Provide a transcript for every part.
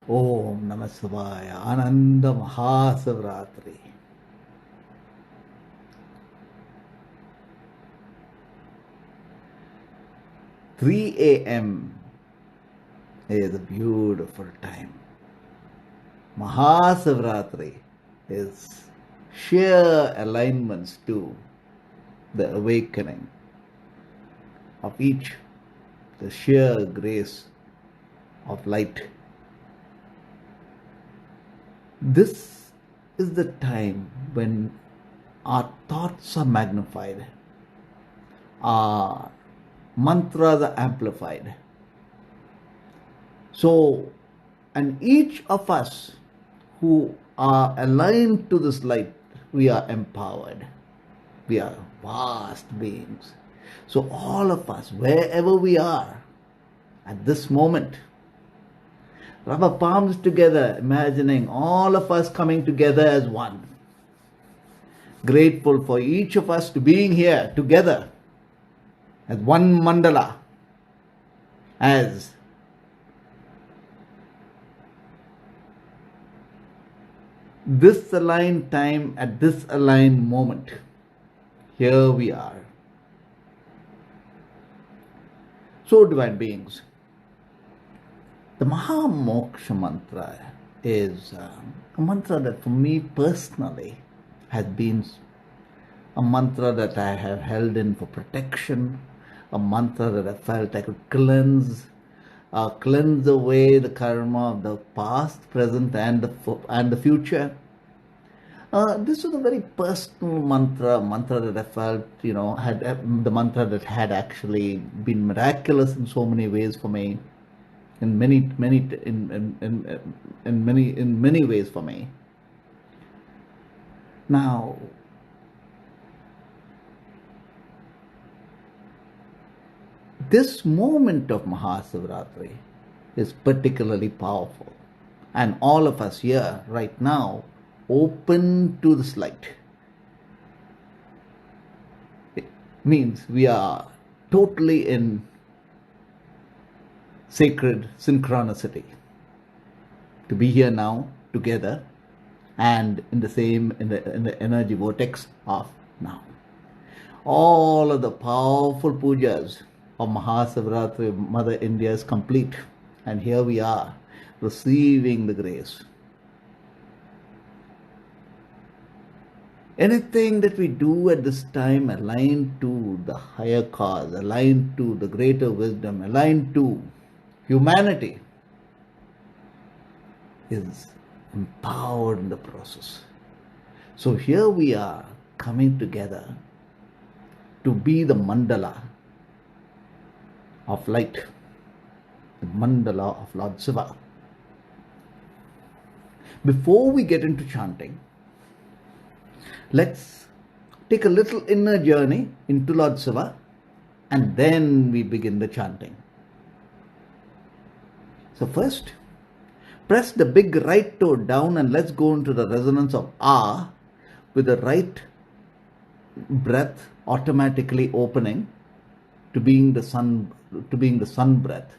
Om Namah Shivaya. Ananda Mahasivrati. Three a.m. is a beautiful time. Mahasivrati is sheer alignments to the awakening of each, the sheer grace of light. This is the time when our thoughts are magnified, our mantras are amplified. So, and each of us who are aligned to this light, we are empowered. We are vast beings. So all of us, wherever we are, at this moment, rub our palms together, imagining all of us coming together as one. Grateful for each of us to being here together as one mandala, as this aligned time at this aligned moment. Here we are. So, divine beings, the Maha Moksha mantra is a mantra that for me personally has been a mantra that I have held in for protection, a mantra that I felt I could cleanse away the karma of the past, present, and the future. This was a very personal mantra that I felt, had the mantra that had actually been miraculous in so many ways for me, in many ways for me. Now, this moment of Mahasivrati is particularly powerful, and all of us here right now open to this light. It means we are totally in sacred synchronicity to be here now together and in the energy vortex of now. All of the powerful pujas of Mahasivrati, Mother India, is complete, and here we are receiving the grace. Anything that we do at this time aligned to the higher cause, aligned to the greater wisdom, aligned to humanity, is empowered in the process. So here we are coming together to be the mandala of light, the mandala of Lord Shiva. Before we get into chanting, let's take a little inner journey into Lord Shiva, and then we begin the chanting. So first, press the big right toe down and let's go into the resonance of Ah, with the right breath automatically opening to being the sun breath.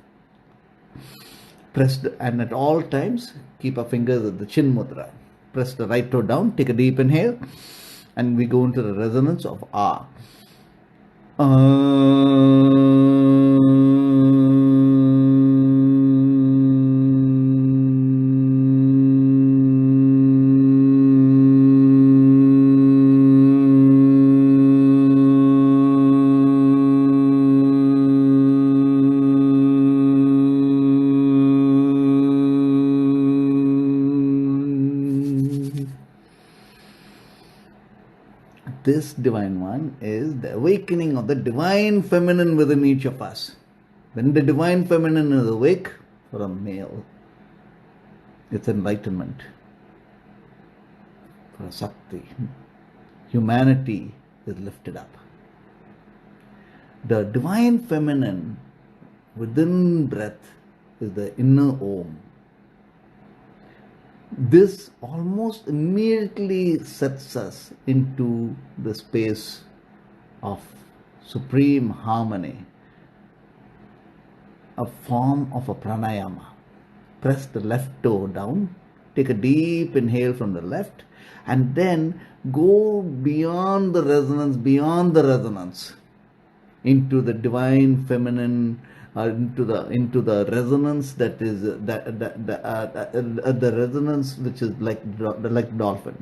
And at all times keep our fingers at the chin mudra. Press the right toe down, take a deep inhale, and we go into the resonance of Ah. This divine one is the awakening of the divine feminine within each of us. When the divine feminine is awake for a male, it's enlightenment. For a Shakti, humanity is lifted up. The divine feminine within breath is the inner Om. This almost immediately sets us into the space of supreme harmony, a form of a pranayama. press the left toe down, take a deep inhale from the left, and then go beyond the resonance, into the divine feminine, into the resonance that is the resonance which is like dolphin.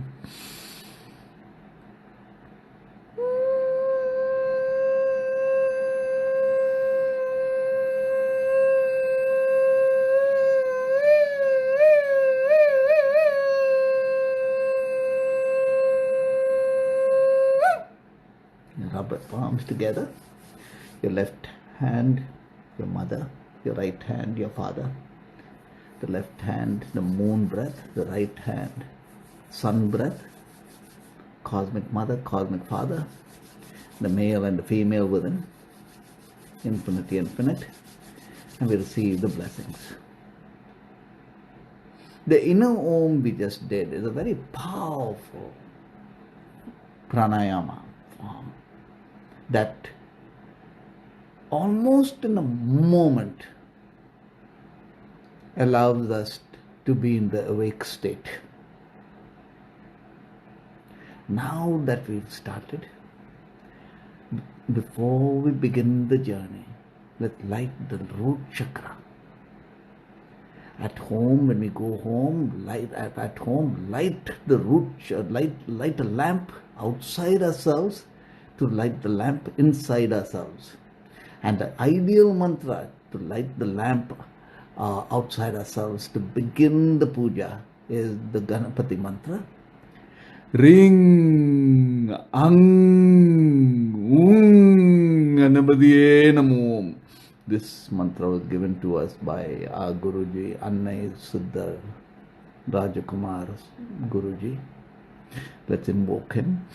Rub your palms together. Your left hand, your mother. Your right hand, your father. The left hand, the moon breath. The right hand, sun breath. Cosmic mother, cosmic father. The male and the female within. Infinity, infinite. And we receive the blessings. The inner Om we just did is a very powerful pranayama form that almost in a moment allows us to be in the awake state. Now that we've started, before we begin the journey, let's light the root chakra. At home, when we go home, light the root, light a lamp outside ourselves to light the lamp inside ourselves. And the ideal mantra to light the lamp outside ourselves to begin the puja is the Ganapathi mantra. Ring Ang Ganapatiye Namo. This mantra was given to us by our Guruji, Annai Siddhar Rajakumar Guruji. Let's invoke him.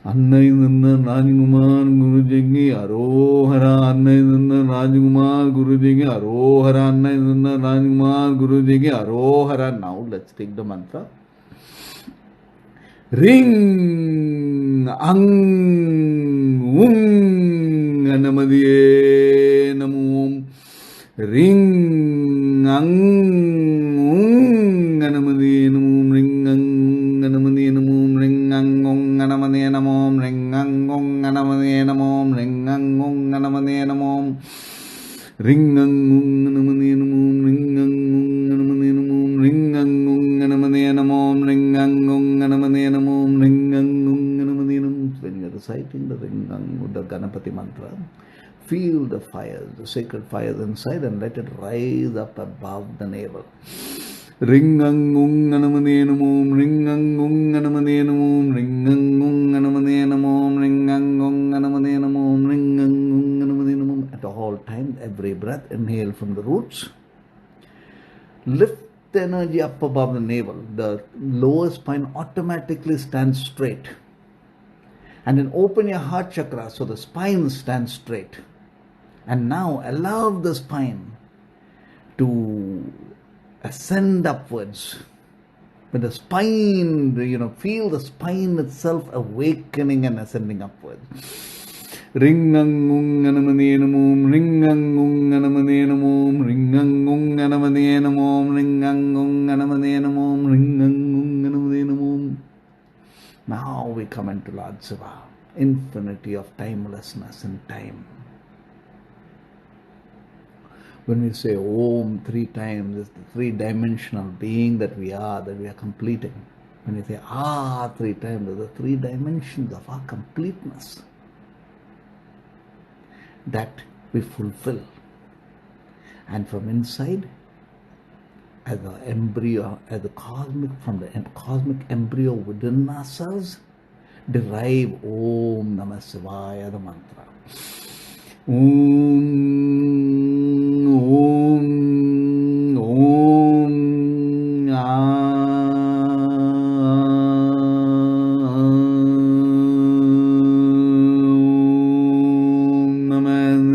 Annai Siddhar Rajakumar Guruji Arohara. Annai Siddhar Rajakumar Guruji Arohara. Annai Siddhar Rajakumar Guruji Arohara. Now let's take the mantra. Ring Ang Ganapatiye Namo. Ring Ang Ganapatiye Namo. Ring Ang Ganapatiye Namo. Ring Ang Ganapatiye Namo. Ring Ang Ganapatiye Namo. Ring Ang Ganapatiye Namo. Ring Ang Ganapatiye Namo. Ring Ang Ganapatiye Namo. Ring Ang Ganapatiye Namo. Ring Ang Ganapatiye Namo. Ring Ang Ganapatiye Namo. When you are reciting the Ring Ang, the Ganapathi mantra, feel the fires, the sacred fires inside, and let it rise up above the navel. Ring Ang Ganapatiye Namo. Ring Ang Ganapatiye Namo. Ring Ang Ganapatiye Namo. Ring Ang Ganapatiye Namo. Ring Ang Ganapatiye Namo. At all times, every breath, inhale from the roots. Lift the energy up above the navel. The lower spine automatically stands straight. And then open your heart chakra so the spine stands straight. And now allow the spine to ascend upwards. When the spine, feel the spine itself awakening and ascending upwards. Ring Ang Ganapatiye Namo. Ring Ang Ganapatiye Namo. Ring Ang Ganapatiye Namo. Ring Ang Ganapatiye Namo. Ring Ang Ganapatiye Namo. Now we come into Lord Shiva, infinity of timelessness and time. When we say Om 3 times, it's the three-dimensional being that we are completing. When we say 3 times, there's the 3 dimensions of our completeness that we fulfill. And from inside, as an embryo, from the cosmic embryo within ourselves, derive Om Namah Shivaya, the mantra. Om, Om, Om, Om Namah Shivaya.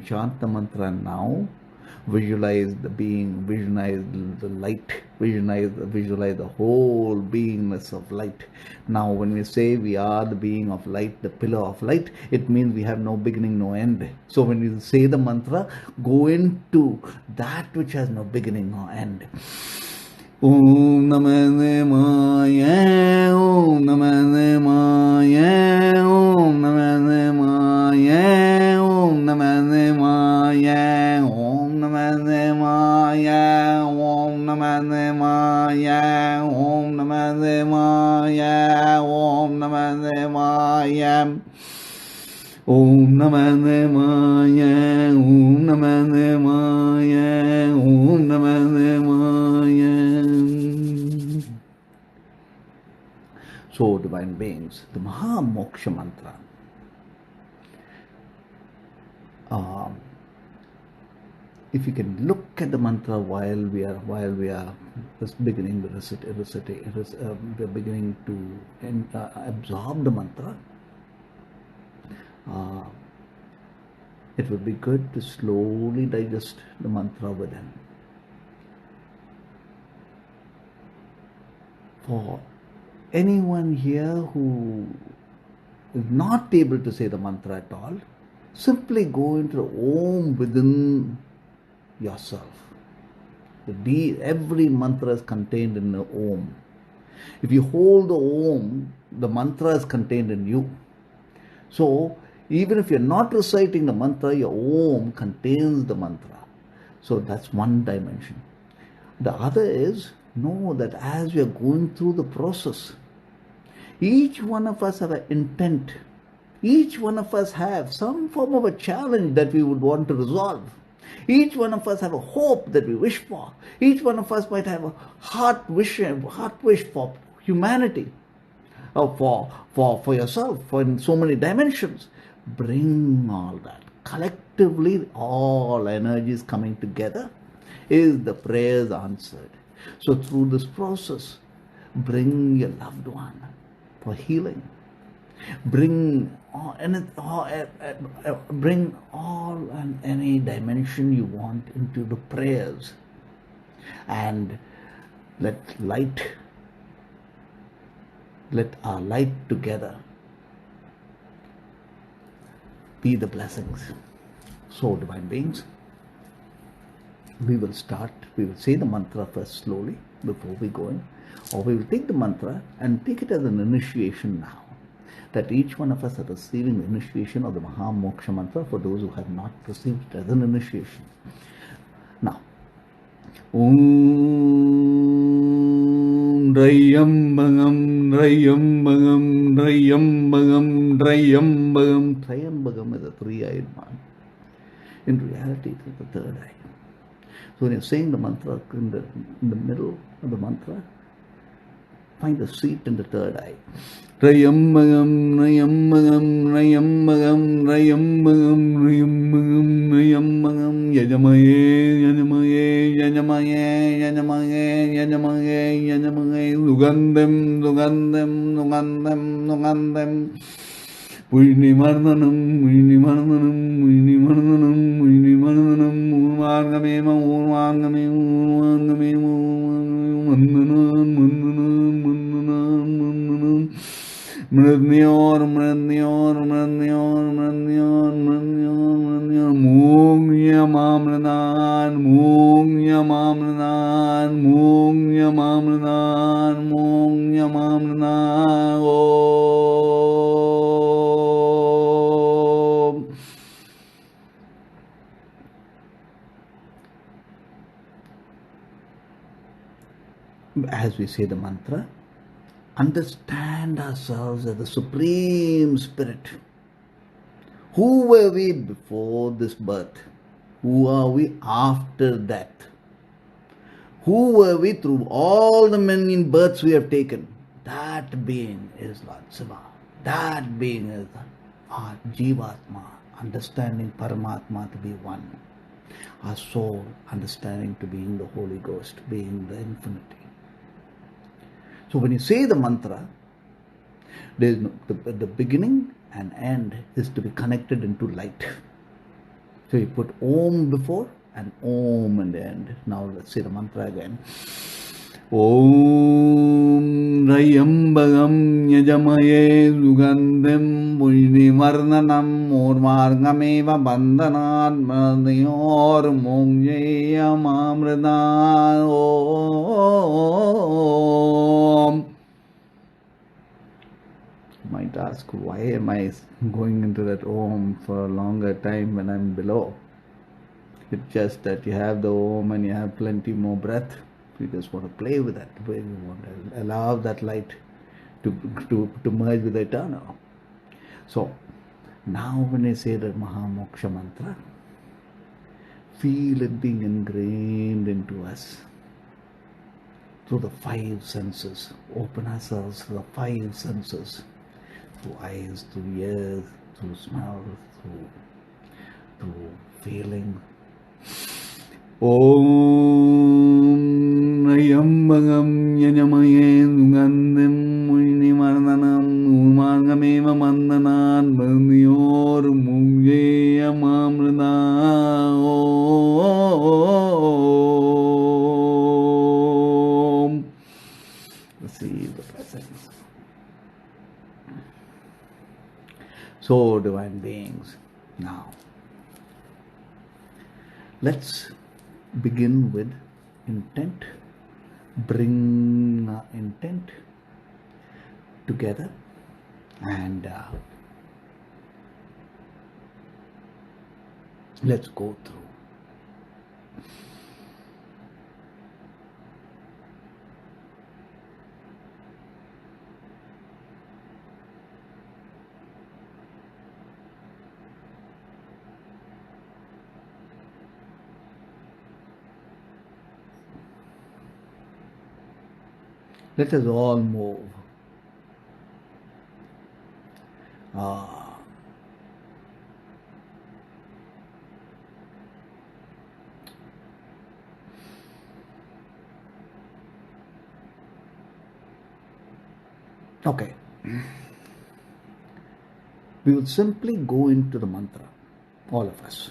chant the mantra now, visualize the being, visualize the light, visualize the whole beingness of light. Now when we say we are the being of light, the pillar of light, it means we have no beginning, no end. So when you say the mantra, go into that which has no beginning or end. Om Namah Shivaya, Om Namah Shivaya, Om Namah Shivaya, Om Namah Shivaya, Om Namah Shivaya, Om Namah Shivaya, Om Namah Shivaya, Om Namah Shivaya, Om Namah Shivaya, Om Namah Shivaya, Om Namah Shivaya. So, divine beings, the Maha Moksha mantra, if you can look at the mantra while we are just beginning the we're beginning to absorb the mantra, it would be good to slowly digest the mantra within. For anyone here who is not able to say the mantra at all, simply go into the Om within yourself. Every mantra is contained in the Om. If you hold the Om, the mantra is contained in you. So, even if you're not reciting the mantra, your Om contains the mantra. So, that's one dimension. The other is, know that as we are going through the process, each one of us have an intent. Each one of us have some form of a challenge that we would want to resolve. Each one of us have a hope that we wish for. Each one of us might have a heart wish for humanity, or for yourself, for in so many dimensions. Bring all that. Collectively, all energies coming together is the prayers answered. So through this process, bring your loved one for healing. Bring all and any dimension you want into the prayers, and let our light together be the blessings. So, divine beings, we will say the mantra first slowly before we go in, or we will take the mantra and take it as an initiation now, that each one of us are receiving the initiation of the Maha Moksha mantra for those who have not received it as an initiation. Now, Om Trayambagam Trayambagam Trayambagam Trayambagam. Trayambagam is a three-eyed man. In reality, it is the third eye. So when you're saying the mantra in the middle of the mantra, find a seat in the third eye. Trayambagam, Trayambagam, Trayambagam, Trayambagam, Trayambagam, Trayambagam, Yajamaye, Yajamaye, Yajamaye, Yajamaye, Yajamaye, Yajamaye, Lugandem, Lugandem, Lugandem, Lugandem, Vinimarnanam, Vinimarnanam, Vinimarnanam, Vinimarnanam, Urmargame, Urmargame, Urmargame, Mandanan, Mandanan, Mandanan, Mandanan, Mradnyor, Mradnyor, Mradnyor, Mradnyor, Mradnyor, Mradnyor, Mung Yamamranan, Mung Yamamranan, Mung Yamamranan, Mung Yamamranan, Om. As we say the mantra, understand ourselves as the Supreme Spirit. Who were we before this birth? Who are we after death? Who were we through all the many births we have taken? That being is Lord Shiva. That being is our Jivatma, understanding Paramatma to be one. Our soul, understanding to being the Holy Ghost, being the infinity. So when you say the mantra, there is the beginning and end is to be connected into light. So you put Om before and Om in the end. Now let's say the mantra again. Om Rayambagam Yajamaye Sugandham Pushnivarnanam Urmargameva Bandhanat Madhyor Mongyeya Mamrdan Om. You might ask, why am I going into that Om for a longer time when I'm below? It's just that you have the Om and you have plenty more breath. You just want to play with that. You want to allow that light to merge with the eternal. So now when I say the Maha Moksha mantra, feel it being ingrained into us through the five senses. Open ourselves to the five senses, through eyes, through ears, through smell, through feeling. Om Nayambagam Yajamaye Sugandham Pushnivarnanam Urmargameva Bandhanat Madhyor Mongyeya Mamrdan Om. Receive the presence. So, divine beings, now let's begin with intent. Bring intent together and let's go through. Let us all move. Okay. We will simply go into the mantra, all of us.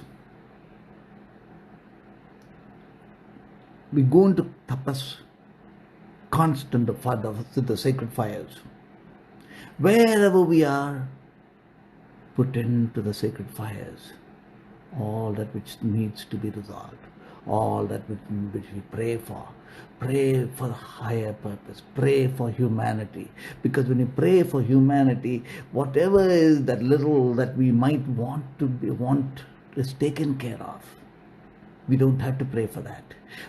We go into tapas, constant the sacred fires. Wherever we are, put into the sacred fires all that which needs to be resolved, all that which we pray for. Pray for higher purpose. Pray for humanity. Because when you pray for humanity, whatever is that little that we might want is taken care of. We don't have to pray for that.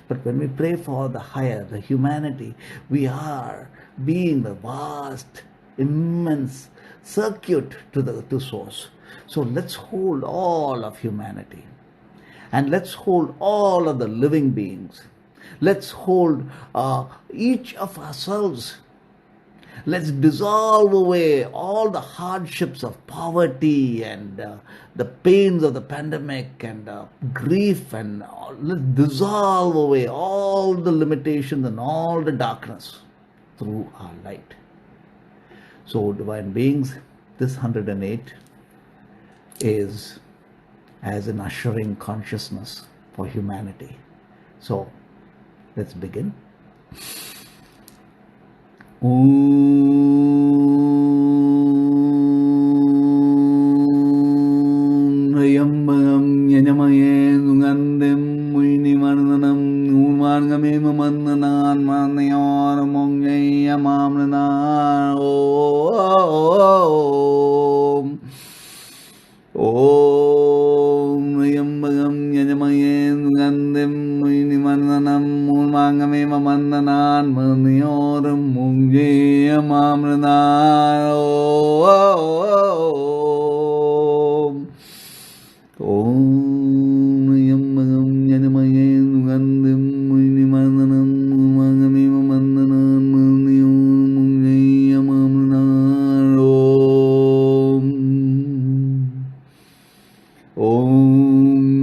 But when we pray for the higher, the humanity, we are being the vast, immense circuit to source. So let's hold all of humanity. And let's hold all of the living beings. Let's hold each of ourselves. Let's dissolve away all the hardships of poverty and the pains of the pandemic and grief, and let's dissolve away all the limitations and all the darkness through our light. So, divine beings, this 108 is as an ushering consciousness for humanity. So, let's begin. Om Rayambagam Yajamaye Sugandham Pushnivarnanam Urmargameva Bandhanat Madhyor Mongyeya Mamrdan Om Rayambagam Yajamaye Sugandham Pushnivarnanam Urmargameva Bandhanat Madhyor Mongyeya Mamrdan Om Rayambagam Yajamaye Sugandham Pushnivarnanam Urmargameva Bandhanat Madhyor Mongyeya Mamrdan Om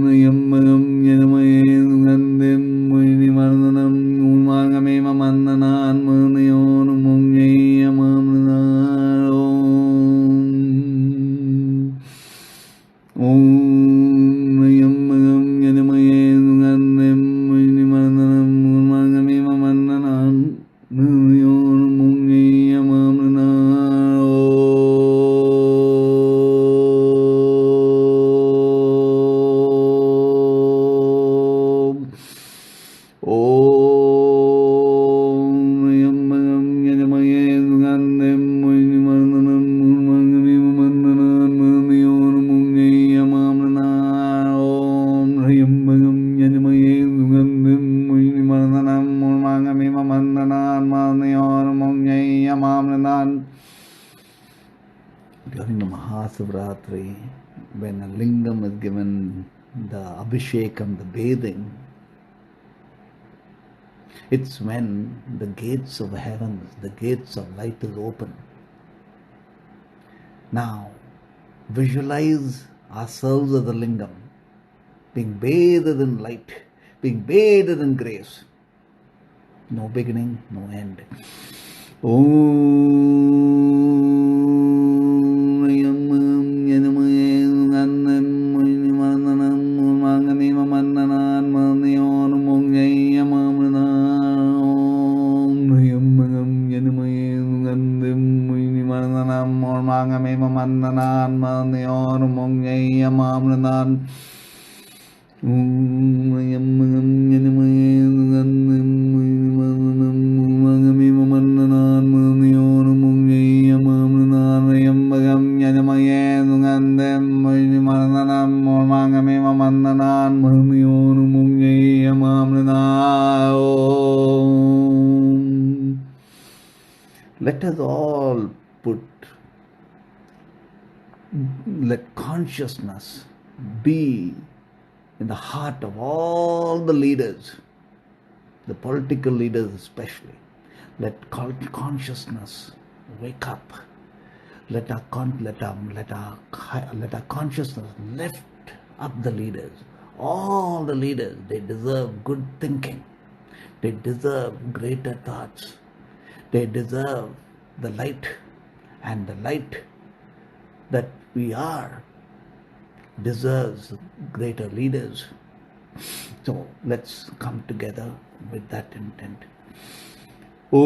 Rayambagam Yajamaye Sugandham Pushnivarnanam Urmargameva Bandhanat Madhyor Mongyeya Mamrdan Om Rayambagam Mahasivrati, when a lingam is given the abhishekam, the bathing, it's when the gates of heavens, the gates of light is open. Now, visualize ourselves as a lingam, being bathed in light, being bathed in grace. No beginning, no end. Let us all let consciousness be in the heart of all the leaders, the political leaders especially. Let consciousness wake up. Let our consciousness lift up the leaders. All the leaders, they deserve good thinking. They deserve greater thoughts. They deserve the light, and the light that we are deserves greater leaders. So let's come together with that intent. Om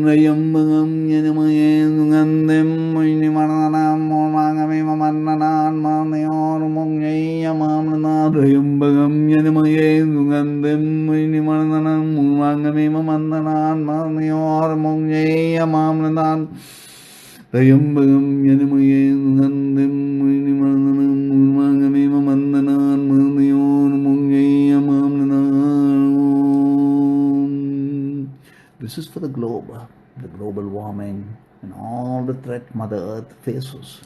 Nayambagam Yanamayen Gandem Muinimananam Mangame Mananan Manayor Mongayamamana Rayambagam Yanamayen Gandem Muinimananam Mangame Mananan Manayor Mongayamamanan Rayambagam Yanamayen Gandem Muinimananam Mangame Mananan Manayor Mongayamamanan. This is for the globe, the global warming and all the threat Mother Earth faces.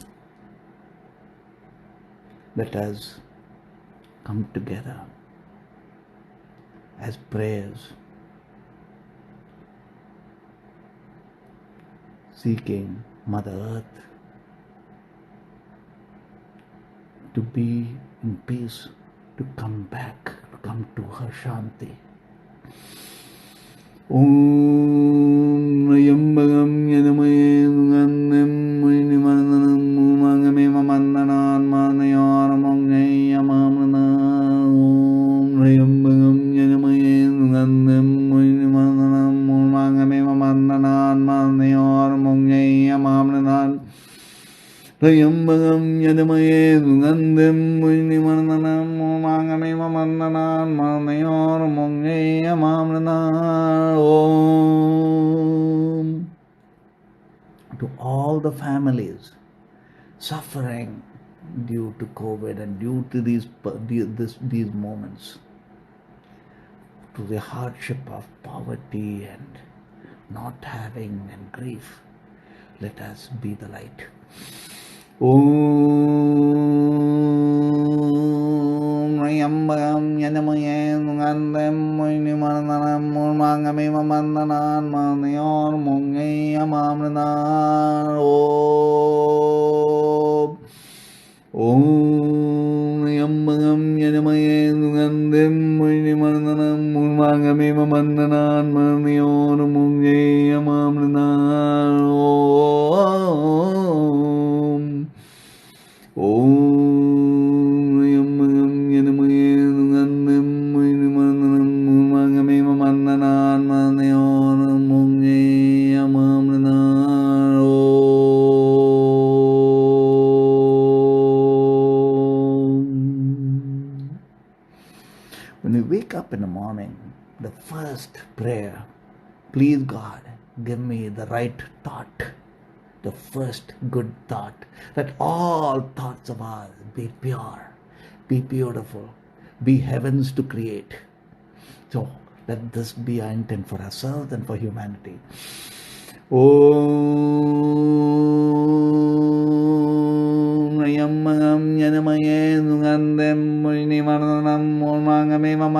Let us come together as prayers, seeking Mother Earth to be in peace, to come back, to come to her Shanti. Om Nayambagam Yanamayen Gandem Muinimananam Mangame Mananan Manayor Mongayamamana. Om Nayambagam Yanamayen Gandem Muinimananam Mangame Mananan Manayor Mongayamamana. Rayambagam Yanamayen Gandem Muinimananam Mangame Mananan Manayor Mongayamamana. Om. To all the families suffering due to COVID and due to these moments, to the hardship of poverty and not having and grief, let us be the light. Om Rayambagam Yanamayen Gandem Muinimananam Mangame Mananan Manayor Mongayamamana. Om Rayambagam Yanamayen Gandem Muinimananam Mangame Mananan Manayor Mongayamamana. Om Yamagam Yanamayen Gandem Muinimananam Mangame Mananan Manayor Mongayamamana. When we wake up in the morning, the first prayer, please God, give me the right thought. The first good thought, that all thoughts of ours be pure, be beautiful, be heavens to create. So let this be our intent for ourselves and for humanity. Om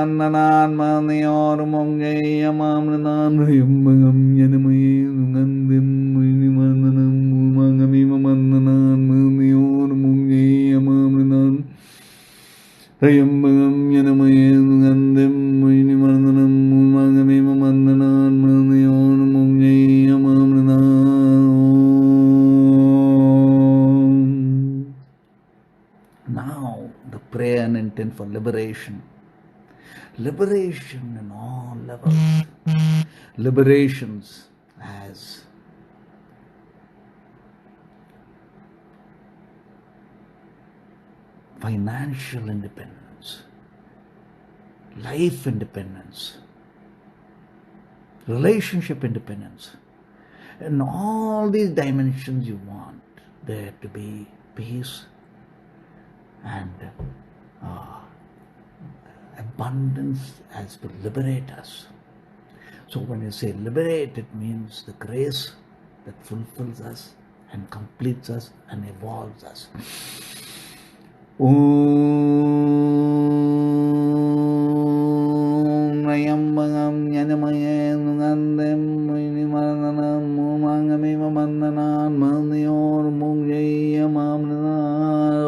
Mannanan Manior Monge Mamranan Rimbangam Yaname Nandim Mananam Mangami Mananan Manior Monge Mamranan Rimbangam Yaname Nandim Mananam Mangami Mananan Manior Monge Mamranan. Now the prayer and intent for liberation. Liberation in all levels. Liberations as financial independence, life independence, relationship independence. In all these dimensions you want there to be peace and abundance as to liberate us. So when you say liberate, it means the grace that fulfills us and completes us and evolves us. Om Nayambagam Yanamaye Nungandem Minimananam Mumangamiva Mandanan Manior Mungaya Mamna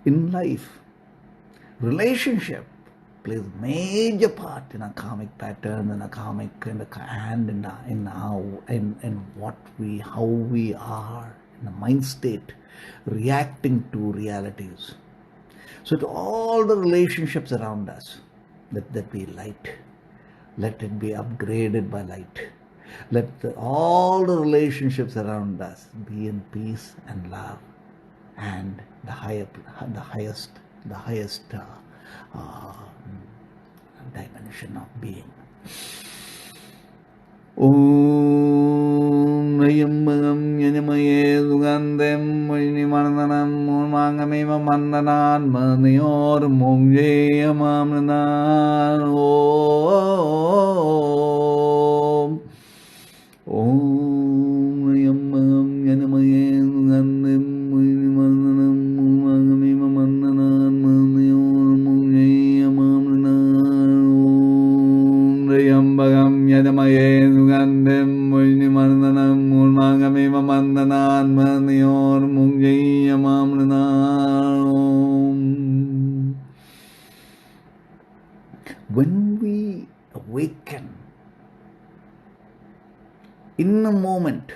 In life, relationship plays a major part in a karmic pattern and a karmic and in how we are in a mind state reacting to realities. So to all the relationships around us, let that be light. Let it be upgraded by light. Let all the relationships around us be in peace and love and the highest dimension of being. Om Nayambagam Yanamaye Lugandem Minimananam Mangamema Mandanan Manior Mongye Mamranan Om Nayambagam Yanamaye Lugandem Minimananam Mangamema Mandanan Manior Mongye Mamranan Om Nayambagam Yanamaye Lugandem Minimananam Mangamema Mandanan Manior Mongye Mamranan. When we awaken in a moment,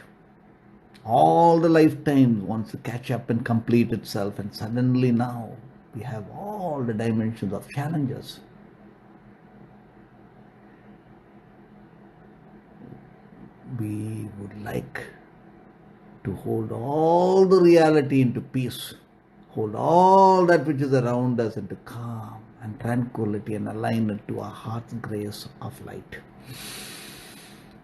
all the lifetimes wants to catch up and complete itself, and suddenly now we have all the dimensions of challenges. We would like to hold all the reality into peace, hold all that which is around us into calm and tranquility and align it to our heart's grace of light.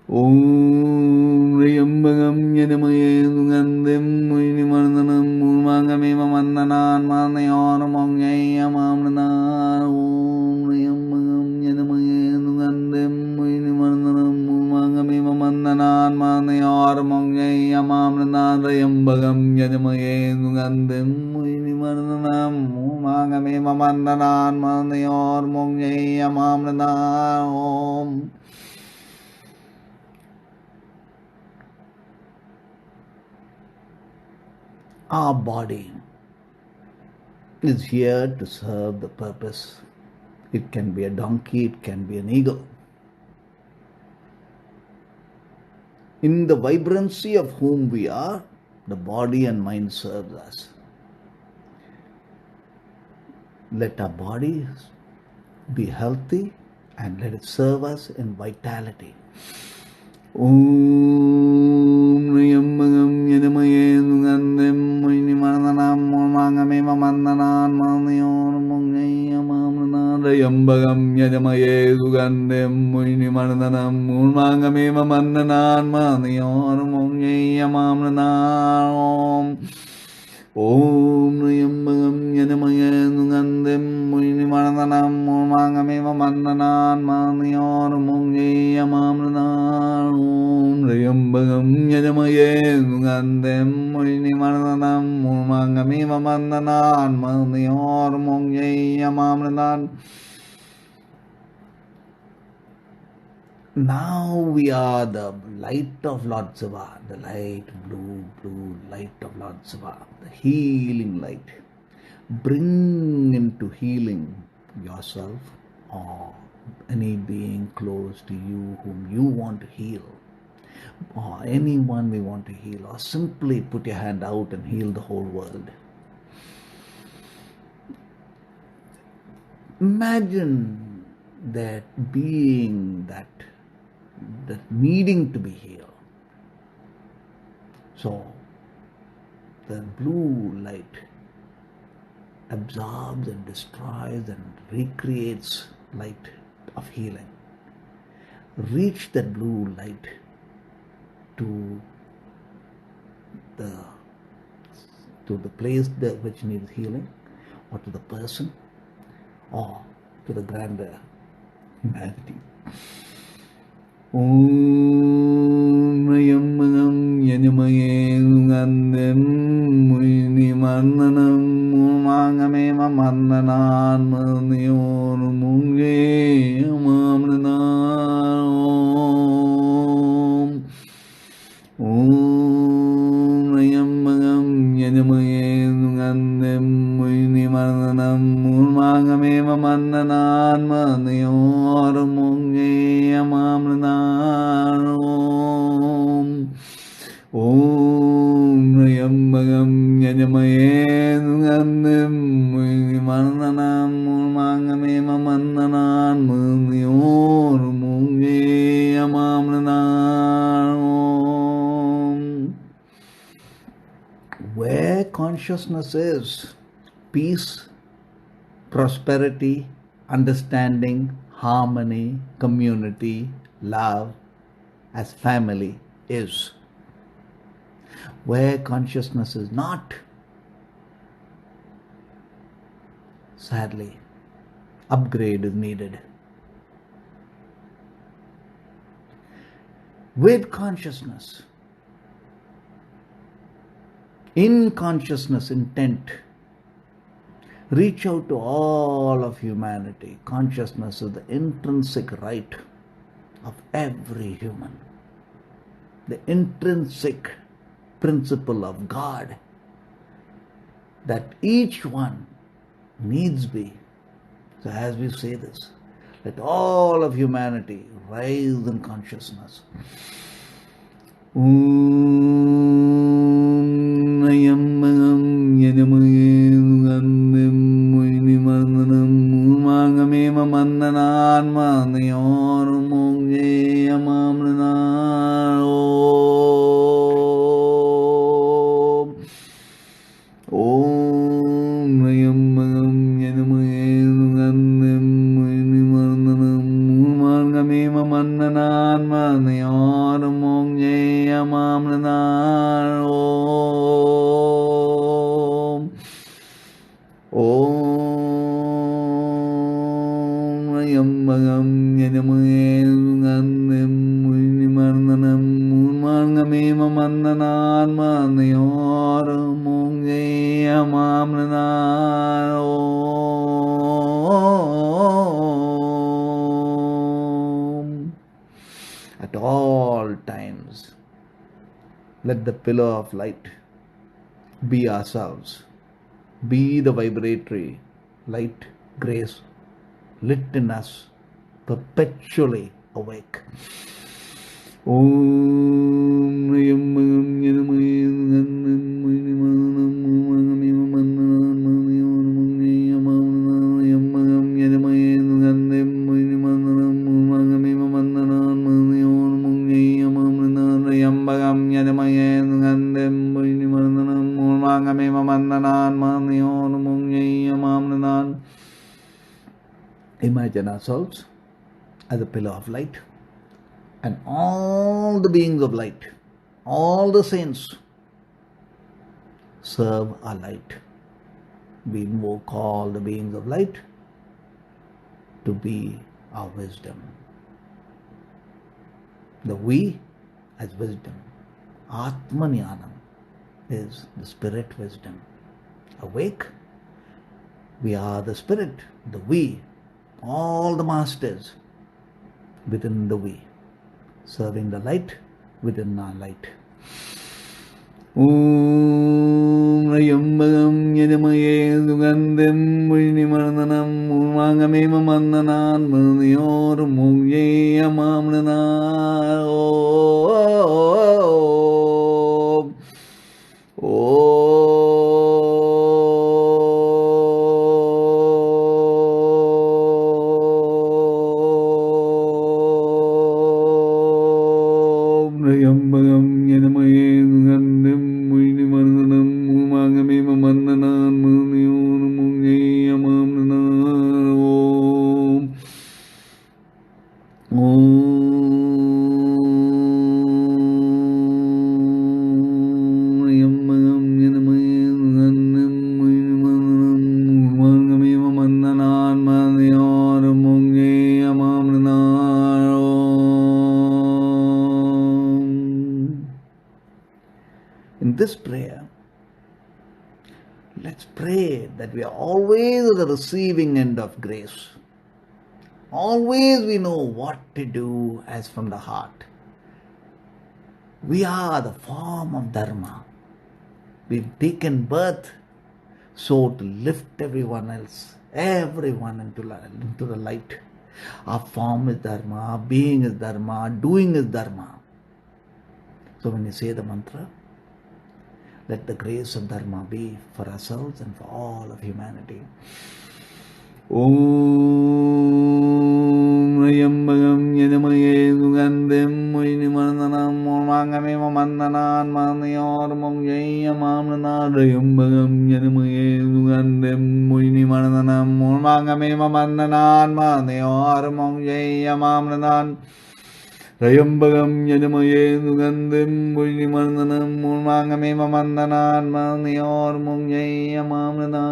Om Riyambagam Yanamaye Nugandem Minimananam Mangamema Mandanan Manayon Mongay Mamranan Om Riyambagam Yanamaye Nugandem Minimananam Mangamema Mandanan Manayor Mongay Mamranan Riyambagam Yanamaye Nugandem Minimananam Mangamema Mandanan Manayor Mongay Mamranan Om. Our body is here to serve the purpose. It can be a donkey, it can be an eagle. In the vibrancy of whom we are, the body and mind serves us. Let our body be healthy and let it serve us in vitality. Om Nayambagam Yanamaye Yajamaye Sugandem Muni Mandanam Mulmangamema Mandanan Manior Mungi Yamamranam Om Nayambagam Yajamaye Sugandem Muni Mandanam Mulmangamema Mandanan Manior Mungi Yamamranam Om Nayambagam Yajamaye Sugandem Muni Mandanam Mulmangamema Mandanan Manior Mungi Yamamranam. Now we are the light of Lord Shiva, the light, blue light of Lord Shiva, the healing light. Bring into healing yourself or any being close to you whom you want to heal, or anyone we want to heal, or simply put your hand out and heal the whole world. Imagine that being that needing to be healed. So the blue light absorbs and destroys and recreates light of healing. Reach that blue light to the place which needs healing, or to the person, or to the grander humanity. Om Nayambagam Yajamaye Sugandem Muni Mandanam Mulmangamema Mandanan Manior Mungi Yamamranam Om Nayambagam Yajamaye Sugandem Muni Mandanam Mulmangamema Mandanan Manior Mungi Yamamranam Om Nayambagam Yajamaye Sugandem Muni Mandanam Mulmangamema Mandanan Manior Mungi Yamamranam. Where consciousness is, peace, prosperity, understanding, harmony, community, love, as family is. Where consciousness is not, sadly, upgrade is needed. With consciousness, in consciousness intent, reach out to all of humanity. Consciousness is the intrinsic right of every human, the intrinsic principle of God that each one needs be. So as we say this, let all of humanity rise in consciousness. Om Nayambagam Yajamaye Sugandem Muni Mandanam Mulmangamema Mandanan Manior Mungi Yamamranam Om Nayambagam Yajamaye Sugandem Muni Mandanam Mulmangamema Mandanan Manior Mungi Yamamranam Om Nayambagam Yajamaye Sugandem Muni Mandanam Mulmangamema Mandanan Manior Mungi Yamamranam. At all times, let the pillar of light be ourselves. Be the vibratory light, grace, lit in us, perpetually awake. Om Nayambagam Yajamaye Sugandem Muni Mandanam Mulmangamema Mandanan Manior Mungi Yamamranam Yajamaye Sugandem Muni Mandanam Mulmangamema Mandanan Manior Mungi Yamamranam Nayambagam Yajamaye Sugandem Muni Mandanam Mulmangamema Mandanan Manior Mungi Yamamranam Imagine ourselves as a pillar of light, and all the beings of light, all the saints serve our light. We invoke all the beings of light to be our wisdom. The we as wisdom. Atmanyanam is the spirit wisdom. Awake, we are the spirit, the we, all the masters within the we, serving the light within our light. Om Rayambagam Yajamaye Sugandhim Vinimardanam Urmangamema Mandanan Murniyor Mugye Amamrana Rayambagam Yajamaye Sugandhim Vinimardanam Urmangamema Mandanan Murniyor Mugye Amamrana In this prayer, let's pray that we are always at the receiving end of grace. Always we know what to do as from the heart. We are the form of Dharma. We've taken birth so to lift everyone else, everyone into the light. Our form is Dharma, our being is Dharma, our doing is Dharma. So when you say the mantra, let the grace of Dharma be for ourselves and for all of humanity. Om Rayambagam Yajamaye Sugandhim Vinimardanam Urmangamema Mandanan Murniyor Mugye Amamrana Rayambagam Yajamaye Sugandhim Vinimardanam Urmangamema Mandanan Murniyor Mugye Amamrana Rayambagam Yajamaye Sugandhim Vinimardanam Urmangamema Mandanan Murniyor Mugye Amamrana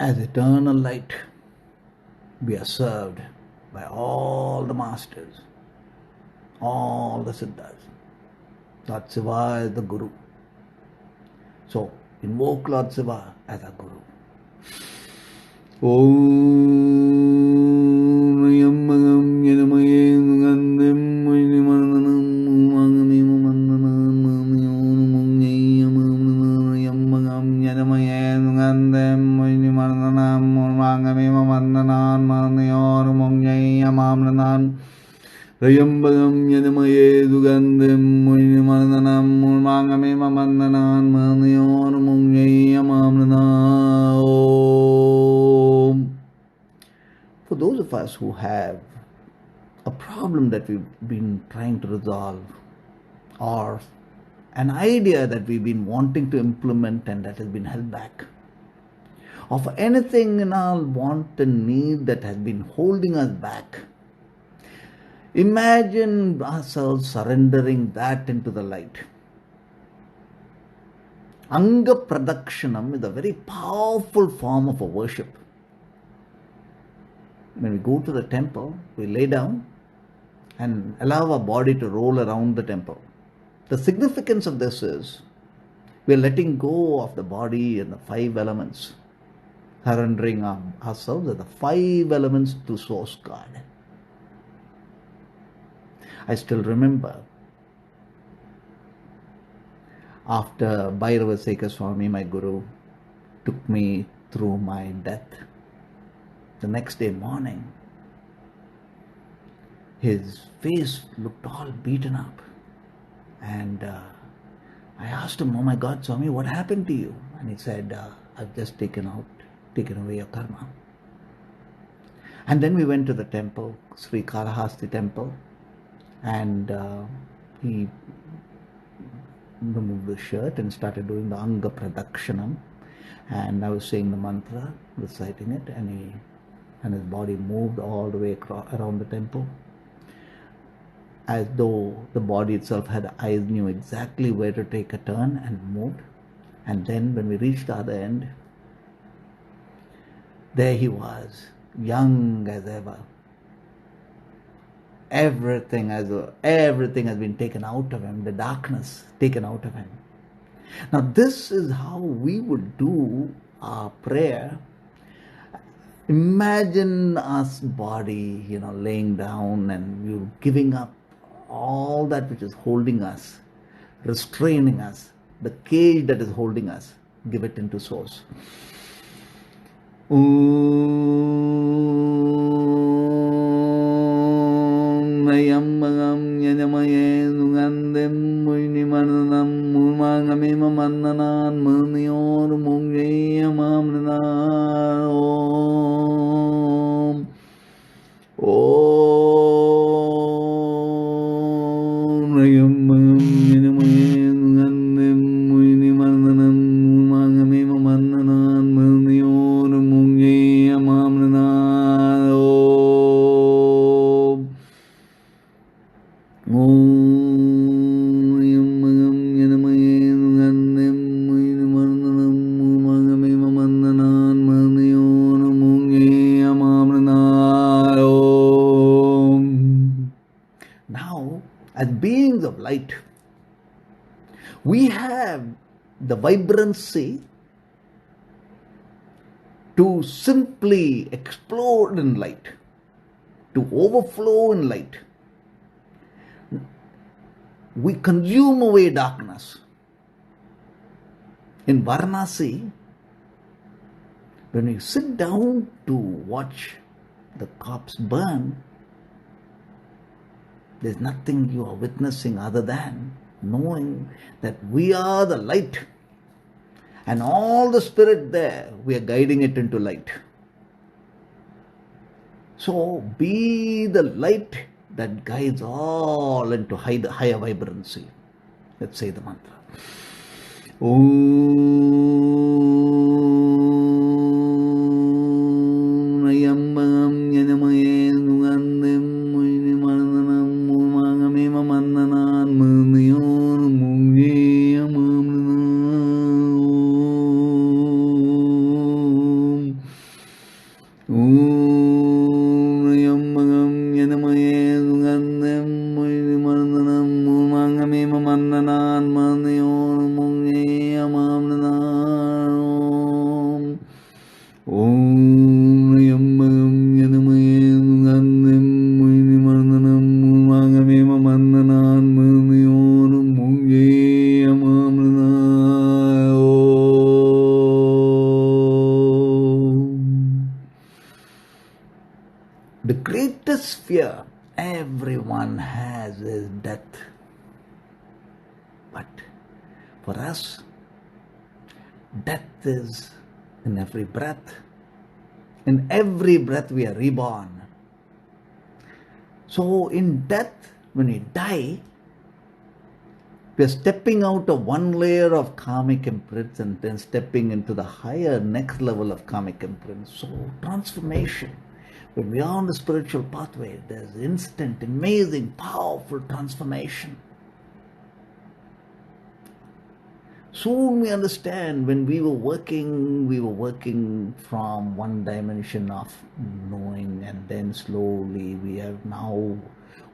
As eternal light, we are served by all the masters, all the siddhas. Lord Shiva is the Guru. So, invoke Lord Shiva as our Guru. Om Rayambagam Yajamaye Sugandhim Vinimardanam Urmangamema Mandanan Murniyor Mugye Amamrana Rayambagam Yajamaye Sugandhim Vinimardanam Urmangamema Mandanan Murniyor Mugye Amamrana Rayambagam Yajamaye Sugandhim Vinimardanam Urmangamema Mandanan Murniyor Mugye Amamrana. For those of us who have a problem that we've been trying to resolve, or an idea that we've been wanting to implement and that has been held back, or for anything in our want and need that has been holding us back, imagine ourselves surrendering that into the light. Anga Pradakshanam is a very powerful form of a worship. When we go to the temple, we lay down and allow our body to roll around the temple. The significance of this is we are letting go of the body and the 5 elements, surrendering ourselves as the 5 elements to Source God. I still remember after Bhairava Sekha Swami, my Guru, took me through my death. The next day morning, his face looked all beaten up. And I asked him, "Oh my God, Swami, what happened to you?" And he said, "I've just taken away your karma." And then we went to the temple, Sri Kalahasti temple, and he removed the shirt and started doing the Anga Pradakshanam. And I was saying the mantra, reciting it, and his body moved all the way around the temple, as though the body itself had eyes, knew exactly where to take a turn, and moved. And then when we reached the other end, there he was, young as ever. Everything has been taken out of him, the darkness taken out of him. Now this is how we would do our prayer. Imagine us body, laying down, and we're giving up all that which is holding us, restraining us, the cage that is holding us, give it into source. Now, as beings of light, we have the vibrancy to simply explode in light, to overflow in light. We consume away darkness. In Varanasi, when we sit down to watch the corpse burn, there's nothing you are witnessing other than knowing that we are the light, and all the spirit there, we are guiding it into light. So be the light that guides all into higher vibrancy. Let's say the mantra. The greatest fear everyone has is death. But for us, death is in every breath. In every breath we are reborn. So in death, when we die, we are stepping out of one layer of karmic imprints and then stepping into the higher next level of karmic imprints. So transformation. When we are on the spiritual pathway, there's instant, amazing, powerful transformation. Soon we understand when we were working from one dimension of knowing, and then slowly we are now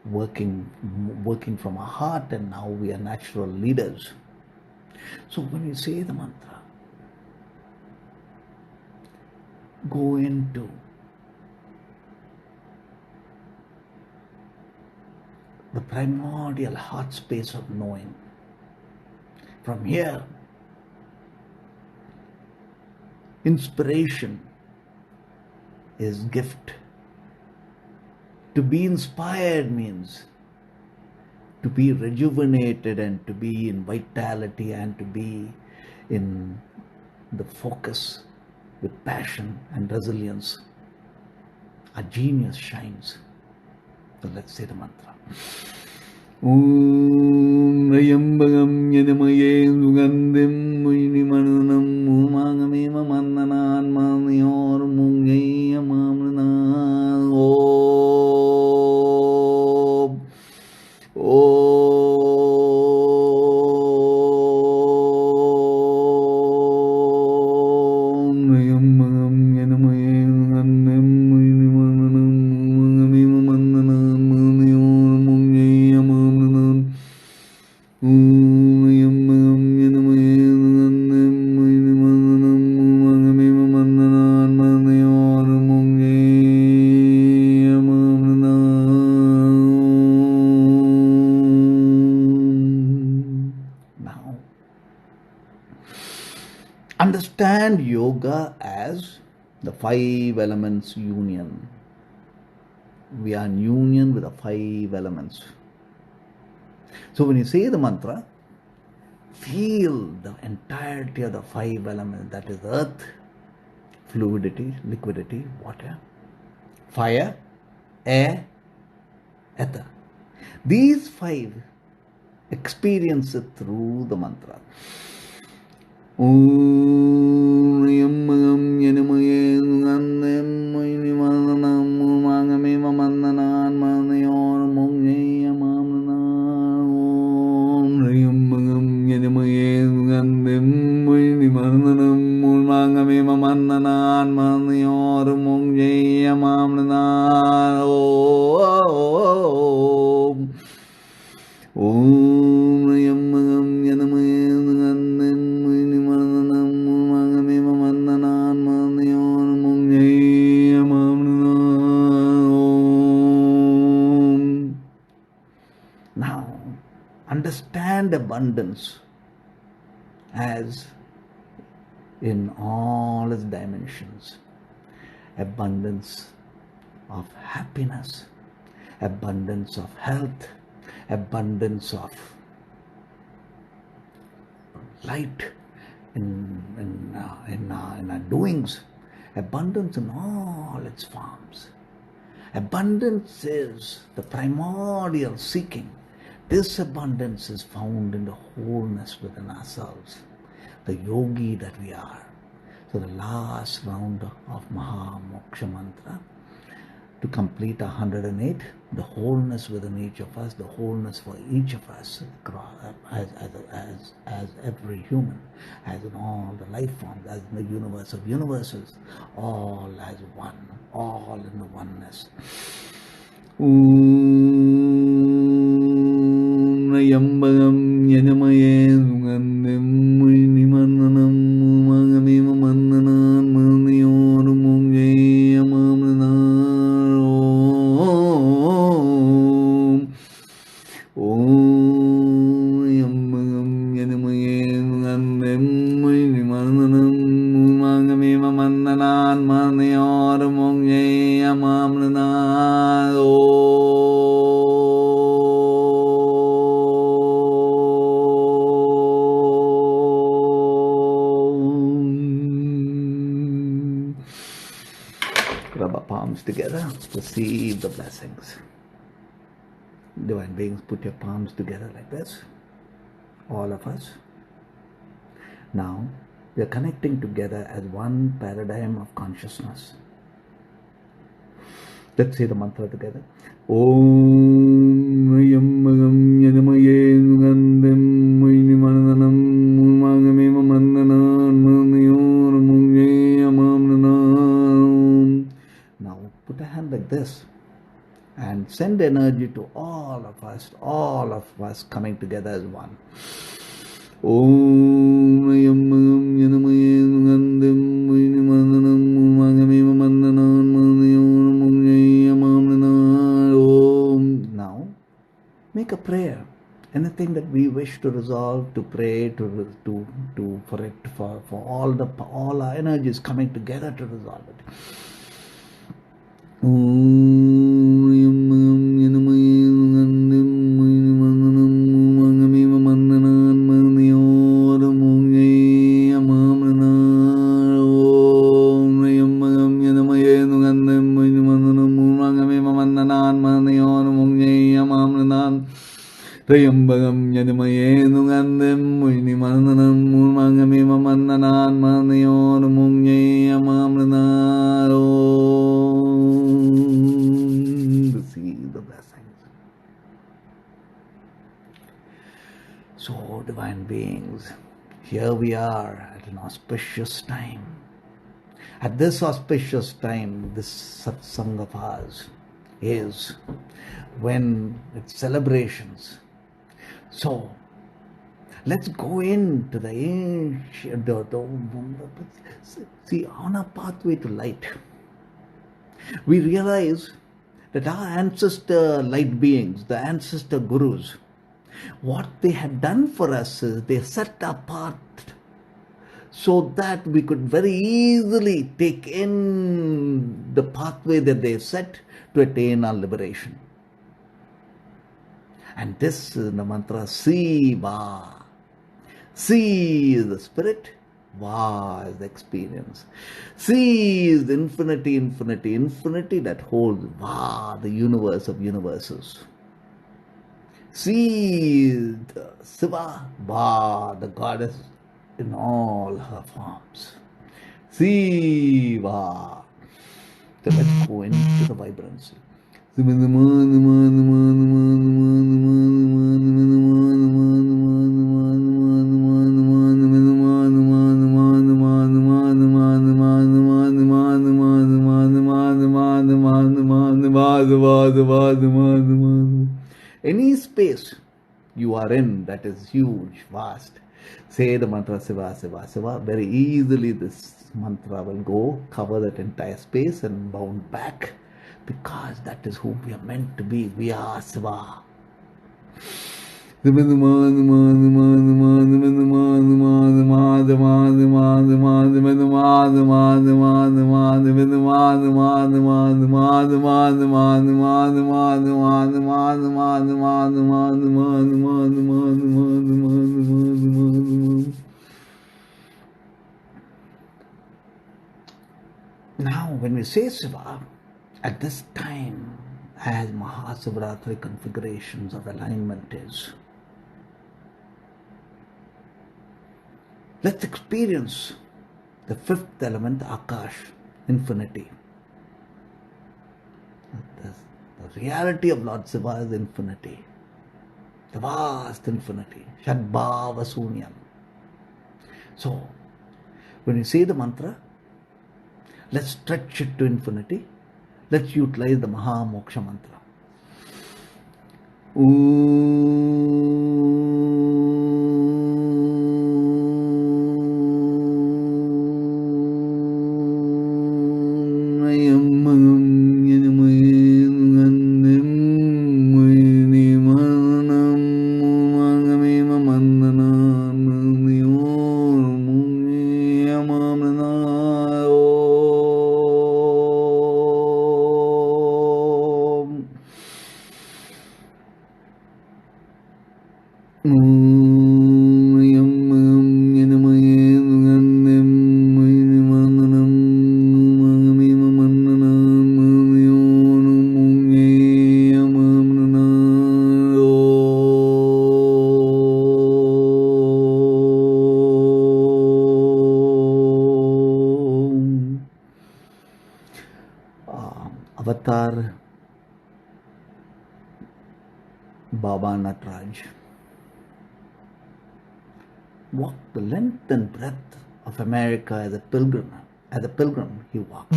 working from our heart, and now we are natural leaders. So when you say the mantra, go into the primordial heart space of knowing. From here, Inspiration is gift. To be inspired means to be rejuvenated and to be in vitality and to be in the focus with passion and resilience. Our genius shines. So let's say the mantra. Om Rayambagam Yadamaye Sugandhim Muinimananam Mumangamema Mandanan Manior Mungaya Mamana Om Rayambagam Yadamaye Sugandhim Muinimananam Mumangamema Mandanan Manior Mungaya Mamana Now, understand yoga as the 5 elements union. We are in union with the 5 elements. So when you say the mantra, feel the entirety of the 5 elements, that is earth, fluidity, liquidity, water, fire, air, ether. These 5 experience it through the mantra. Om Yamagam Yanamaye Nandem Muinimananam Mumangamema Mandanan Manayor Mungaya Mamana Om Yamagam Yanamaye Nandem Muinimananam Mumangamema Mandanan Manayor Mungaya Mamana Om Yamagam Yanamaye Nandem Muinimananam Mumangamema Mandanan Manayor Mungaya Mamana. Now, understand abundance as in all its dimensions. Abundance of happiness, abundance of health, abundance of light in our doings, abundance in all its forms. Abundance is the primordial seeking. This abundance is found in the wholeness within ourselves, the yogi that we are. So the last round of Maha Moksha mantra, to complete 108, the wholeness within each of us, the wholeness for each of us, as every human, as in all the life forms, as in the universe of universes, all as one, all in the oneness. Om Rayambagam Yadamaye Sugandhim Muinimananam Mumangamema Mandanan Manayor Mungaya Mamana Om Rayambagam Yadamaye Sugandhim Muinimananam Mumangamema Mandanan Manayor Mungaya Mamana. Rub our palms together, receive the blessings. Divine beings, put your palms together like this, all of us. Now, we are connecting together as one paradigm of consciousness. Let's say the mantra together. Om Rayambagam Yadamaye Sugandhim Muinimananam Mumangamema Mandanan Manayor Mungaya Mamana. Now put a hand like this and send energy to all of us coming together as one. Om Rayambagam Yadamaye Sugandhim Muinimananam Mumangamema Mandanan Manayor Mungaya Mamana. Now make a prayer anything that we wish to resolve, to pray, for it, for all our energies coming together to resolve it. Trayambagam Yadimayenu Gandhim Muinimananam Murmangami Mamananan Manayon Mungne Amamranaro. Receive the blessings. So, divine beings, here we are at an auspicious time. At this auspicious time, this satsang of ours is when it's celebrations. So, let's go into the ancient, see, on our pathway to light, we realize that our ancestor light beings, the ancestor gurus, what they had done for us is they set our path so that we could very easily take in the pathway that they set to attain our liberation. And this is the mantra Siva. Si is the spirit, Va is the experience. Si is the infinity that holds Va, the universe of universes. Si is the Siva, Va, the goddess in all her forms. Siva. So let's go into the vibrancy. Any space you are in that is huge, vast, say the mantra Siva, Siva, Siva. Very easily this mantra will go, cover that entire space and bound back, because that is who we are meant to be. We are Siva. Now, when we say Siva, at this time, as Mahasivrati configurations of alignment is, let's experience the fifth element, Akash, infinity. The reality of Lord Siva is infinity, the vast infinity, Shadbhava Sunyam. So, when you say the mantra, let's stretch it to infinity. Let's utilize the Maha Moksha mantra. Avatar Baba Nataraj walked the length and breadth of America as a pilgrim. As a pilgrim, he walked.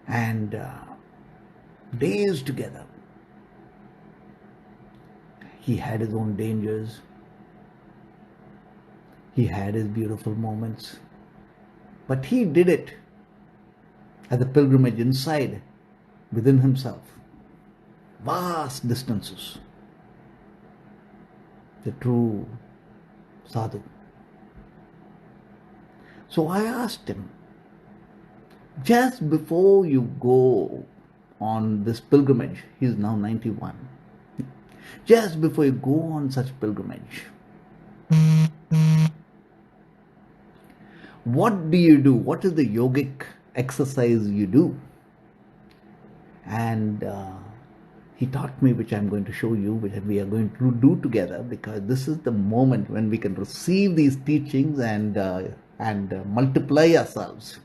And days together, he had his own dangers. He had his beautiful moments. But he did it as a pilgrimage inside, within himself. vast distances. The true sadhu. So I asked him, just before you go on this pilgrimage, he is now 91, just before you go on such pilgrimage, what do you do? What is the yogic exercise you do? And he taught me, which I'm going to show you, which we are going to do together, because this is the moment when we can receive these teachings and multiply ourselves.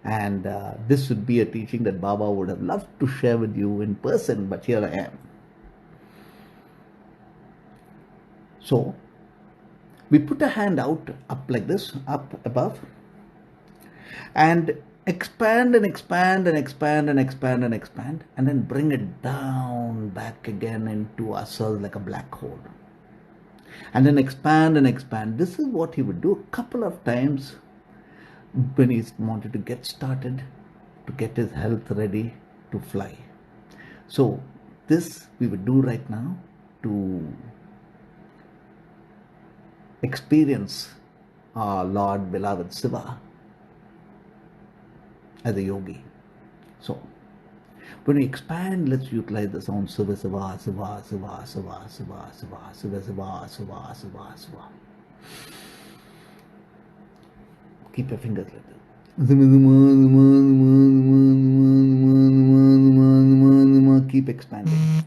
And this would be a teaching that Baba would have loved to share with you in person, but here I am. So, we put a hand out, up like this, up above, and expand and expand and expand and expand and expand, and then bring it down back again into ourselves like a black hole. And then expand and expand. This is what he would do a couple of times when he wanted to get started, to get his health ready to fly. So this we would do right now to experience our Lord beloved Shiva as a yogi. So when we expand, let's utilize the sound Shiva, Shiva, Shiva, Shiva, Shiva, Shiva, Shiva, Shiva, Shiva, Shiva, Shiva, Shiva. Keep your fingers like that. Keep expanding.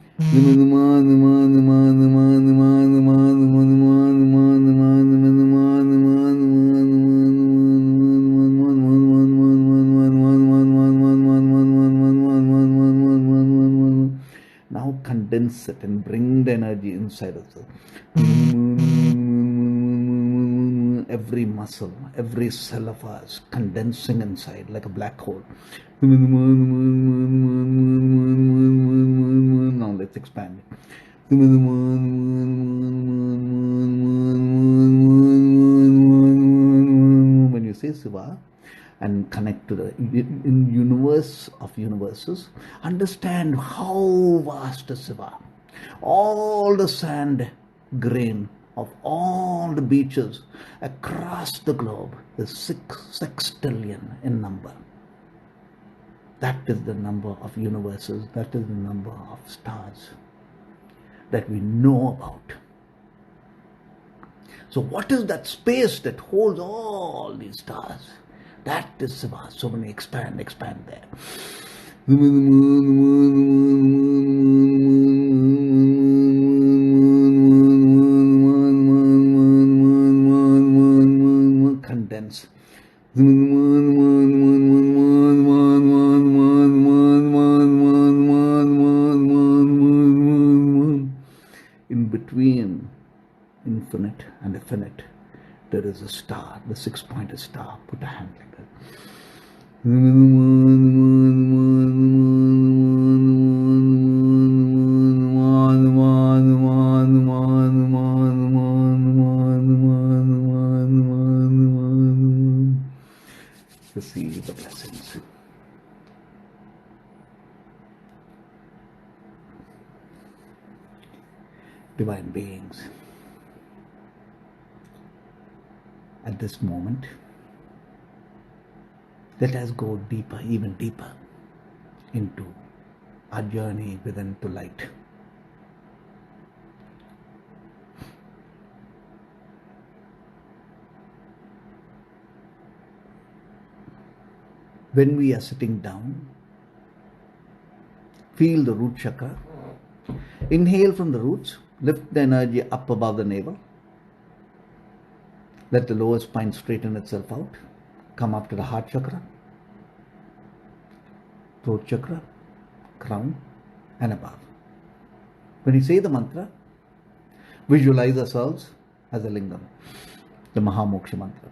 Now condense it and bring the energy inside of it. Every muscle, every cell of us condensing inside like a black hole. Now let's expand. When you say Shiva and connect to the universe of universes, understand how vast is Shiva. All the sand grain of all the beaches across the globe is 6 sextillion in number. That is the number of universes, that is the number of stars that we know about. So what is that space that holds all these stars? That is Shiva. So when we expand there. Condense. In between infinite and infinite, there is a star, the 6-pointed star. Put a hand like that. Receive the blessings. Divine beings, at this moment, let us go deeper, even deeper, into our journey within to light. When we are sitting down, feel the root chakra. Inhale from the roots, lift the energy up above the navel. Let the lower spine straighten itself out. Come up to the heart chakra, throat chakra, crown, and above. When you say the mantra, visualize ourselves as a lingam, the Maha Moksha mantra.